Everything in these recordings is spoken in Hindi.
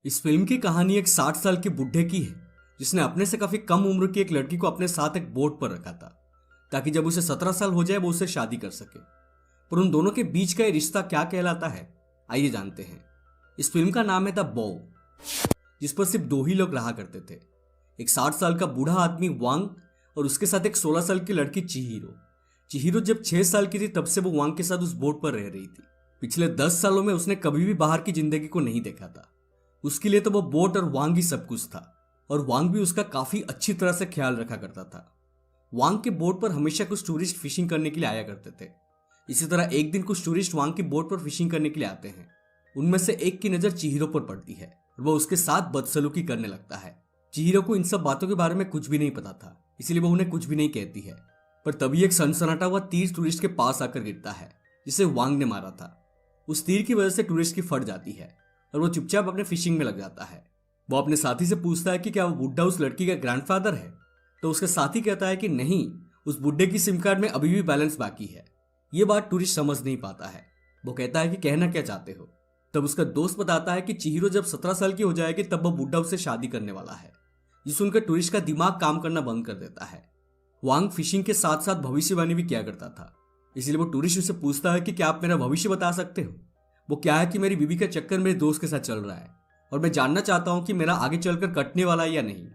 इस फिल्म की कहानी एक 60 साल के बुढ़े की है जिसने अपने से काफी कम उम्र की एक लड़की को अपने साथ एक बोट पर रखा था ताकि जब उसे 17 साल हो जाए वो उससे शादी कर सके। पर उन दोनों के बीच का ये रिश्ता क्या कहलाता है, आइए जानते हैं। इस फिल्म का नाम है द बो, जिस पर सिर्फ दो ही लोग रहा करते थे, एक 60 साल का बूढ़ा आदमी वांग और उसके साथ एक 16 साल की लड़की चिहिरो। चिहिरो जब 6 साल की थी तब से वो वांग के साथ उस बोट पर रह रही थी। पिछले 10 सालों में उसने कभी भी बाहर की जिंदगी को नहीं देखा था। उसके लिए तो वो बोट और वांग ही सब कुछ था, और वांग भी उसका काफी अच्छी तरह से ख्याल रखा करता था। वांग के बोट पर हमेशा कुछ टूरिस्ट फिशिंग करने के लिए आया करते थे। इसी तरह एक दिन कुछ टूरिस्ट वांग की बोट पर फिशिंग करने के लिए आते हैं। उनमें से एक की नजर चिहिरो पर पड़ती है और वो उसके साथ बदसलूकी करने लगता है। चिहिरो को इन सब बातों के बारे में कुछ भी नहीं पता था, इसलिए वो उन्हें कुछ भी नहीं कहती है। पर तभी एक सनसनाटा हुआ तीर टूरिस्ट के पास आकर गिरता है जिसे वांग ने मारा था। उस तीर की वजह से टूरिस्ट की फट जाती है और वो चुपचाप अपने फिशिंग में लग जाता है। वो अपने साथी से पूछता है कि क्या वो बुड्ढा उस लड़की का ग्रैंडफादर है, तो उसका साथी कहता है कि नहीं, उस बुड्ढे की सिम कार्ड में अभी भी बैलेंस बाकी है। ये बात टूरिस्ट समझ नहीं पाता है। वो कहता है कि कहना क्या चाहते हो। तब उसका दोस्त बताता है कि चिहिरो जब 17 साल की हो जाएगी तब वो बुड्ढा उससे शादी करने वाला है। ये सुनकर टूरिस्ट का दिमाग काम करना बंद कर देता है। वांग फिशिंग के साथ साथ भविष्यवाणी भी किया करता था, इसलिए वो टूरिस्ट उससे पूछता है कि क्या आप मेरा भविष्य बता सकते हो। वो क्या है कि मेरी बीवी का चक्कर मेरे दोस्त के साथ चल रहा है और मैं जानना चाहता हूं कि मेरा आगे चलकर कटने वाला है या नहीं।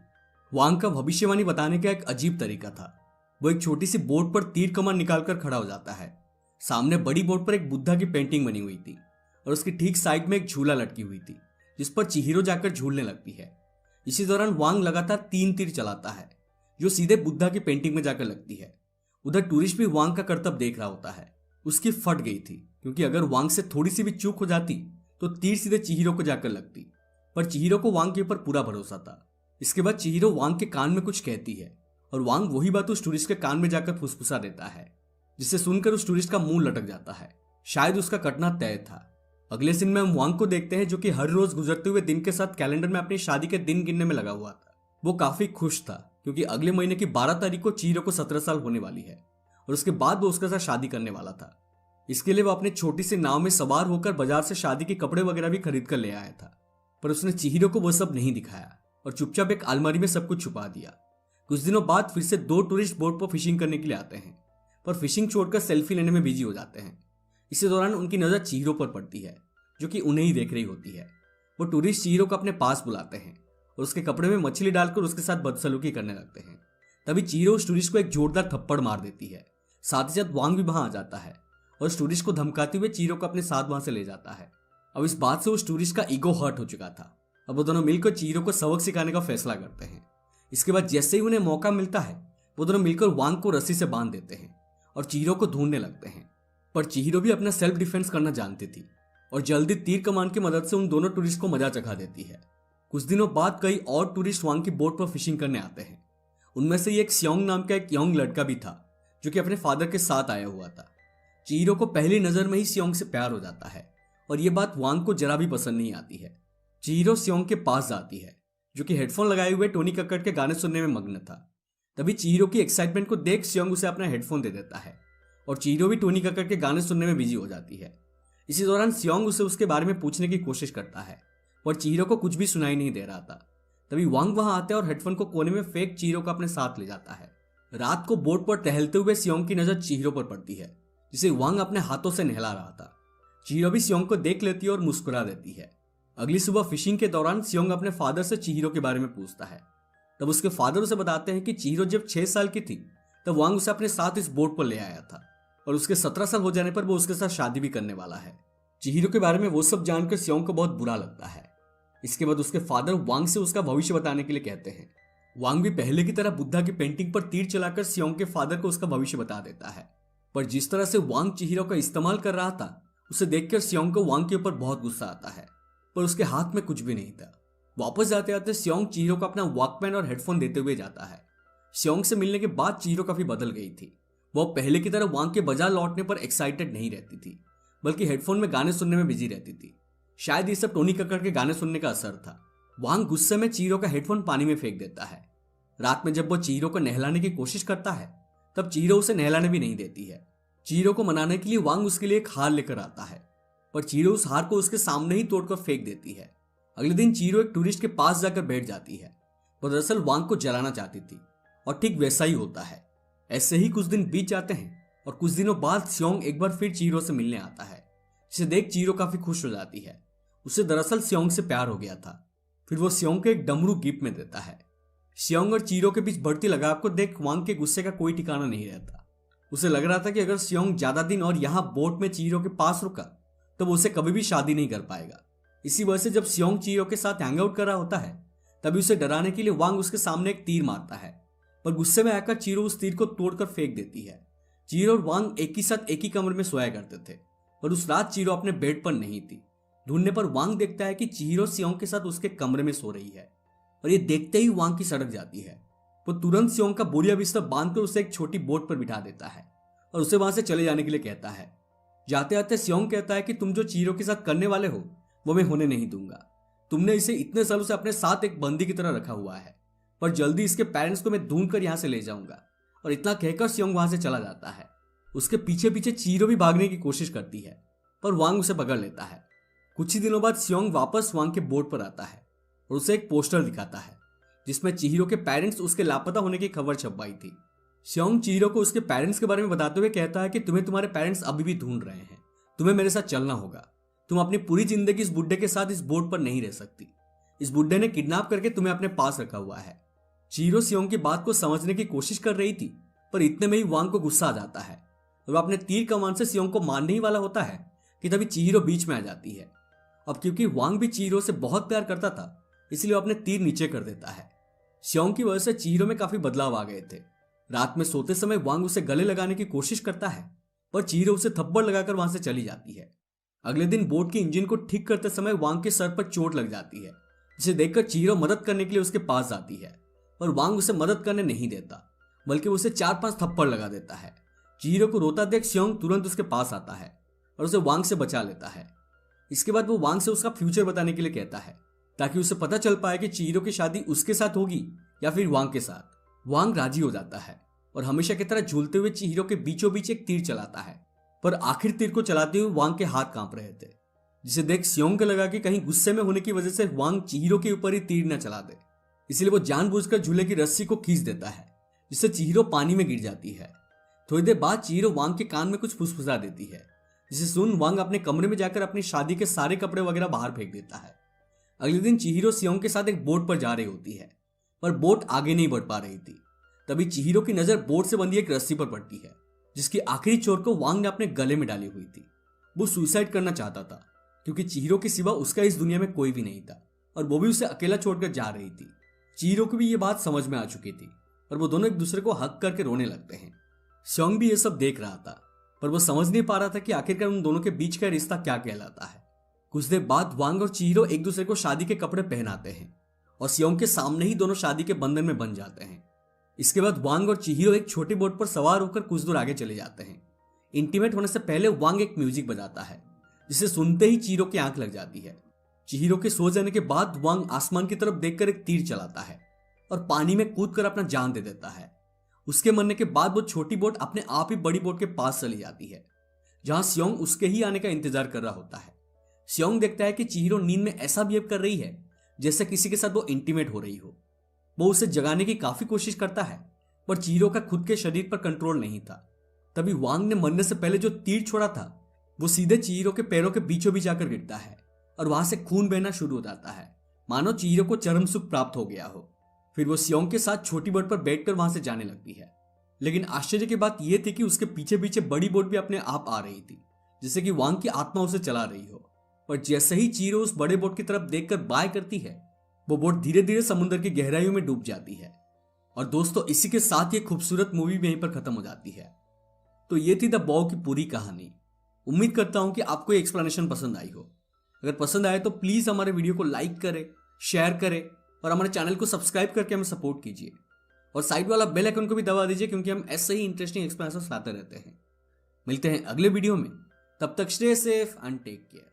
वांग का भविष्यवाणी बताने का एक अजीब तरीका था। वो एक छोटी सी बोट पर तीर कमान निकालकर खड़ा हो जाता है। सामने बड़ी बोट पर एक बुद्धा की पेंटिंग बनी हुई थी और उसकी ठीक साइड में एक झूला लटकी हुई थी जिस पर चिहिरो जाकर झूलने लगती है। इसी दौरान वांग लगातार 3 तीर चलाता है जो सीधे बुद्धा की पेंटिंग में जाकर लगती है। उधर टूरिस्ट भी वांग का करतब देख रहा होता है। उसकी फट गई थी क्योंकि अगर वांग से थोड़ी सी भी चूक हो जाती तो तीर सीधे चिहिरो को जाकर लगती। पर चिहिरो को वांग के ऊपर पूरा भरोसा था। इसके बाद चिहिरो वांग के कान में कुछ कहती है और वांग वही बात उस टूरिस्ट के कान में जाकर फुसफुसा देता है, जिससे सुनकर उस टूरिस्ट का मुंह लटक जाता है। शायद उसका कटना तय था। अगले सीन में हम वांग को देखते हैं जो कि हर रोज गुजरते हुए दिन के साथ कैलेंडर में अपनी शादी के दिन गिनने में लगा हुआ था। वो काफी खुश था क्योंकि अगले महीने की 12 तारीख को चिहिरो को 17 साल होने वाली है और उसके बाद वो उसके साथ शादी करने वाला था। इसके लिए वो अपनी छोटी सी नाव में सवार होकर बाजार से शादी के कपड़े वगैरह भी खरीद कर ले आया था। पर उसने चिहिरो को वो सब नहीं दिखाया और चुपचाप एक अलमारी में सब कुछ छुपा दिया। कुछ दिनों बाद फिर से 2 टूरिस्ट बोट पर फिशिंग करने के लिए आते हैं, पर फिशिंग छोड़कर सेल्फी लेने में बिजी हो जाते हैं। इसी दौरान उनकी नजर चिहिरो पर पड़ती है जो कि उन्हें ही देख रही होती है। वो टूरिस्ट चिहिरो को अपने पास बुलाते हैं और उसके कपड़े में मछली डालकर उसके साथ बदसलूकी करने लगते हैं। तभी चिहिरो उस टूरिस्ट को एक जोरदार थप्पड़ मार देती है। साथ ही साथ वांग भी वहां आ जाता है और उस टूरिस्ट को धमकाते हुए चिहिरो को अपने साथ वहां से ले जाता है। अब इस बात से उस टूरिस्ट का ईगो हर्ट हो चुका था। अब वो दोनों मिलकर चिहिरो को सबक सिखाने का फैसला करते हैं। इसके बाद जैसे ही उन्हें मौका मिलता है वो दोनों मिलकर वांग को रस्सी से बांध देते हैं और चिहिरो को ढूंढने लगते हैं। पर चिहिरो भी अपना सेल्फ डिफेंस करना जानती थी और जल्दी तीर कमान की मदद से उन दोनों टूरिस्ट को मजा चखा देती है। कुछ दिनों बाद कई और टूरिस्ट वांग की बोट पर फिशिंग करने आते हैं। उनमें से एक सियोंग नाम का एक यंग लड़का भी था जो कि अपने फादर के साथ आया हुआ था। चिहिरो को पहली नजर में ही सियोंग से प्यार हो जाता है और यह बात वांग को जरा भी पसंद नहीं आती है। चिहिरो सियोंग के पास जाती है जो कि हेडफोन लगाए हुए टोनी कक्कड़ के गाने सुनने में मग्न था। तभी चिहिरो की एक्साइटमेंट को देख सियोंग उसे अपना हेडफोन दे देता है और चिहिरो भी टोनी कक्कड़ के गाने सुनने में बिजी हो जाती है। इसी दौरान सियोंग उसे उसके बारे में पूछने की कोशिश करता है पर चिहिरो को कुछ भी सुनाई नहीं दे रहा था। तभी वांग वहां आता है और हेडफोन को कोने में फेंक चिहिरो को अपने साथ ले जाता है। रात को बोट पर टहलते हुए सियोंग की नजर चिहिरो पर पड़ती है जिसे वांग अपने हाथों से नहला रहा था। चिहिरो भी सियोंग को देख लेती है और मुस्कुरा देती है। अगली सुबह फिशिंग के दौरान सियोंग अपने फादर से चिहिरो के बारे में पूछता है। तब उसके फादर उसे बताते हैं कि चिहिरो जब 6 साल की थी तब वांग उसे अपने साथ इस बोट पर ले आया था और उसके 17 साल हो जाने पर वो उसके साथ शादी भी करने वाला है। चिहिरो के बारे में वो सब जानकर सियोंग को बहुत बुरा लगता है। इसके बाद उसके फादर वांग से उसका भविष्य बताने के लिए कहते हैं। वांग भी पहले की तरह बुद्धा की पेंटिंग पर तीर चलाकर सियोंग के फादर को उसका भविष्य बता देता है। पर जिस तरह से वांग चिहिरो का इस्तेमाल कर रहा था उसे देखकर सियोंग को वांग के ऊपर बहुत गुस्सा आता है, पर उसके हाथ में कुछ भी नहीं था। वापस जाते जाते सियोंग चिहिरो को अपना वॉकमैन और हेडफोन देते हुए जाता है। सियोंग से मिलने के बाद चिहिरो काफी बदल गई थी। वो पहले की तरह वांग के बाजार लौटने पर एक्साइटेड नहीं रहती थी, बल्कि हेडफोन में गाने सुनने में बिजी रहती थी। शायद ये सब टोनी कक्कड़ के गाने सुनने का असर था। वांग गुस्से में चिहिरो का हेडफोन पानी में फेंक देता है। रात में जब वो चिहिरो को नहलाने की कोशिश करता है तब चिहिरो उसे नहलाने भी नहीं देती है। चिहिरो को मनाने के लिए वांग उसके लिए एक हार लेकर आता है, पर चिहिरो उस हार को उसके सामने ही तोड़कर फेंक देती है। अगले दिन चीरो एक टूरिस्ट के पास जाकर बैठ जाती है। वो दरअसल वांग को जलाना चाहती थी और ठीक वैसा ही होता है। ऐसे ही कुछ दिन बीत जाते हैं और कुछ दिनों बाद सियोंग एक बार फिर चीरो से मिलने आता है, जिसे देख चीरो काफी खुश हो जाती है। उसे दरअसल सियोंग से प्यार हो गया था। फिर वो सियोंग को एक डमरू गिफ्ट में देता है। सियोंग और चीरो के बीच बढ़ती लगाव को देख वांग के गुस्से का कोई ठिकाना नहीं रहता। उसे लग रहा था कि अगर सियोंग ज्यादा दिन और यहाँ बोट में चीरो के पास रुका तो वो उसे कभी भी शादी नहीं कर पाएगा। इसी वजह से जब सियोंग चीरो के साथ हैंग आउट कर रहा होता है तभी उसे डराने के लिए वांग उसके सामने एक तीर मारता है, पर गुस्से में आकर चीरो उस तीर को तोड़कर फेंक देती है। चीरो और वांग एक ही साथ एक ही कमरे में सोया करते थे, पर उस रात चीरो अपने बेड पर नहीं थी। ढूंढने पर वांग देखता है कि चीरो सियोंग के साथ उसके कमरे में सो रही है और ये देखते ही वांग की सड़क जाती है। वो तुरंत सियोंग का बोरिया बिस्तर बांधकर उसे एक छोटी बोट पर बिठा देता है और उसे वहां से चले जाने के लिए कहता है। जाते आते सियोंग कहता है कि तुम जो चीरो के साथ करने वाले हो वो मैं होने नहीं दूंगा। तुमने इसे इतने सालों से अपने साथ एक बंदी की तरह रखा हुआ है, पर जल्दी इसके पेरेंट्स को मैं ढूंढ कर यहां से ले जाऊंगा। और इतना कहकर सियोंग वहां से चला जाता है। उसके पीछे पीछे चीरो भी भागने की कोशिश करती है, पर वांग उसे पकड़ लेता है। कुछ ही दिनों बाद सियोंग वापस वांग के बोर्ड पर आता है और उसे एक पोस्टर दिखाता है जिसमें चिहिरो के पेरेंट्स उसके लापता होने की खबर छपवाई थी। सियोंग चिहिरो को उसके पेरेंट्स के बारे में बताते हुए कहता है कि तुम्हें तुम्हारे पेरेंट्स अभी भी ढूंढ रहे हैं, तुम्हें मेरे साथ चलना होगा। तुम अपनी पूरी जिंदगी इस बुड्ढे के साथ इस बोट पर नहीं रह सकती। इस बुड्ढे ने किडनैप करके तुम्हें अपने पास रखा हुआ है। चिहिरो सियोंग की बात को समझने की कोशिश कर रही थी, पर इतने में ही वांग को गुस्सा आ जाता है और वह अपने तीर कमान से सियोंग को मारने ही वाला होता है कि तभी चिहिरो बीच में आ जाती है। अब क्योंकि वांग भी चिहिरो से बहुत प्यार करता था इसलिए वो अपने तीर नीचे कर देता है। सियोंग की वजह से चिहिरो में काफी बदलाव आ गए थे। रात में सोते समय वांग उसे गले लगाने की कोशिश करता है, पर चिहिरो उसे थप्पड़ लगाकर वहां से चली जाती है। अगले दिन बोट के इंजन को ठीक करते समय वांग के सर पर चोट लग जाती है, जिसे देखकर चिहिरो मदद करने के लिए उसके पास जाती है, पर वांग उसे मदद करने नहीं देता बल्कि उसे 4-5 थप्पड़ लगा देता है। चिहिरो को रोता देख सियोंग तुरंत उसके पास आता है और उसे वांग से बचा लेता है। इसके बाद वो वांग से उसका फ्यूचर बताने के लिए कहता है ताकि उसे पता चल पाए कि चिहिरो की शादी उसके साथ होगी या फिर वांग के साथ। वांग राजी हो जाता है और हमेशा की तरह झूलते हुए चिहिरो के बीचों बीच एक तीर चलाता है, पर आखिर तीर को चलाते हुए वांग के हाथ कांप रहे थे, जिसे देख सियोंग को लगा कि कहीं गुस्से में होने की वजह से वांग चिहिरो के ऊपर ही तीर न चला दे। इसलिए वो जानबूझकर झूले की रस्सी को खींच देता है, जिससे चिहिरो पानी में गिर जाती है। थोड़ी देर बाद चिहिरो वांग के कान में कुछ फुसफुसा देती है, जिसे सुन वांग अपने कमरे में जाकर अपनी शादी के सारे कपड़े वगैरह बाहर फेंक देता है। अगले दिन चिहिरो सियोंग के साथ एक बोट पर जा रही होती है, पर बोट आगे नहीं बढ़ पा रही थी। तभी चिहिरो की नजर बोट से बंधी एक रस्सी पर पड़ती है, जिसकी आखिरी चोर को वांग ने अपने गले में डाली हुई थी। वो सुसाइड करना चाहता था क्योंकि चिहिरो के सिवा उसका इस दुनिया में कोई भी नहीं था और वो भी उसे अकेला छोड़कर जा रही थी। चिहिरो को भी ये बात समझ में आ चुकी थी और वो दोनों एक दूसरे को हक करके रोने लगते हैं। सियोंग भी ये सब देख रहा था, पर वो समझ नहीं पा रहा था कि आखिरकार उन दोनों के बीच का रिश्ता क्या कहलाता है। कुछ देर बाद वांग और चिहिरो एक दूसरे को शादी के कपड़े पहनाते हैं और सियोंग के सामने ही दोनों शादी के बंधन में बन जाते हैं। इसके बाद वांग और चिहिरो एक छोटी बोट पर सवार होकर कुछ दूर आगे चले जाते हैं। इंटीमेट होने से पहले वांग एक म्यूजिक बजाता है, जिसे सुनते ही चिहिरो की आंख लग जाती है। चिहिरो के सो जाने के बाद वांग आसमान की तरफ देखकर एक तीर चलाता है और पानी में कूदकर अपना जान दे देता है। उसके मरने के बाद वो छोटी बोट अपने आप ही बड़ी बोट के पास चली जाती है, जहां सियोंग उसके ही आने का इंतजार कर रहा होता है। सियोंग देखता है कि चिहिरो नींद में ऐसा बिहेव कर रही है जैसे किसी के साथ वो इंटीमेट हो रही हो। वो उसे जगाने की काफी कोशिश करता है, पर चिहिरो का खुद के शरीर पर कंट्रोल नहीं था। तभी वांग ने मरने से पहले जो तीर छोड़ा था वो सीधे चिहिरो के पैरों के बीचों बीच जाकर गिरता है और वहां से खून बहना शुरू हो जाता है, मानो चिहिरो को चरम सुख प्राप्त हो गया हो। फिर वो सियोंग के साथ छोटी बोट पर बैठकर वहां से जाने लगती है। लेकिन आश्चर्य की बात यह थी कि उसके पीछे पीछे बड़ी बोट भी अपने आप आ रही थी, जिससे कि वांग की आत्मा उसे चला रही हो। पर जैसे ही चिहिरो उस बड़े बोट की तरफ देखकर बाय करती है, वो बोट धीरे धीरे समुद्र की गहराइयों में डूब जाती है। और दोस्तों, इसी के साथ ये खूबसूरत मूवी भी यहीं पर खत्म हो जाती है। तो ये थी द बॉ की पूरी कहानी। उम्मीद करता हूं कि आपको ये एक्सप्लेनेशन पसंद आई हो। अगर पसंद आए तो प्लीज हमारे वीडियो को लाइक करें, शेयर करें और हमारे चैनल को सब्सक्राइब करके हमें सपोर्ट कीजिए। और साइड वाला बेल आइकन को भी दबा दीजिए, क्योंकि हम ऐसे ही इंटरेस्टिंग एक्सप्लेनेशन लाते रहते हैं। मिलते हैं अगले वीडियो में, तब तक stay safe and take care.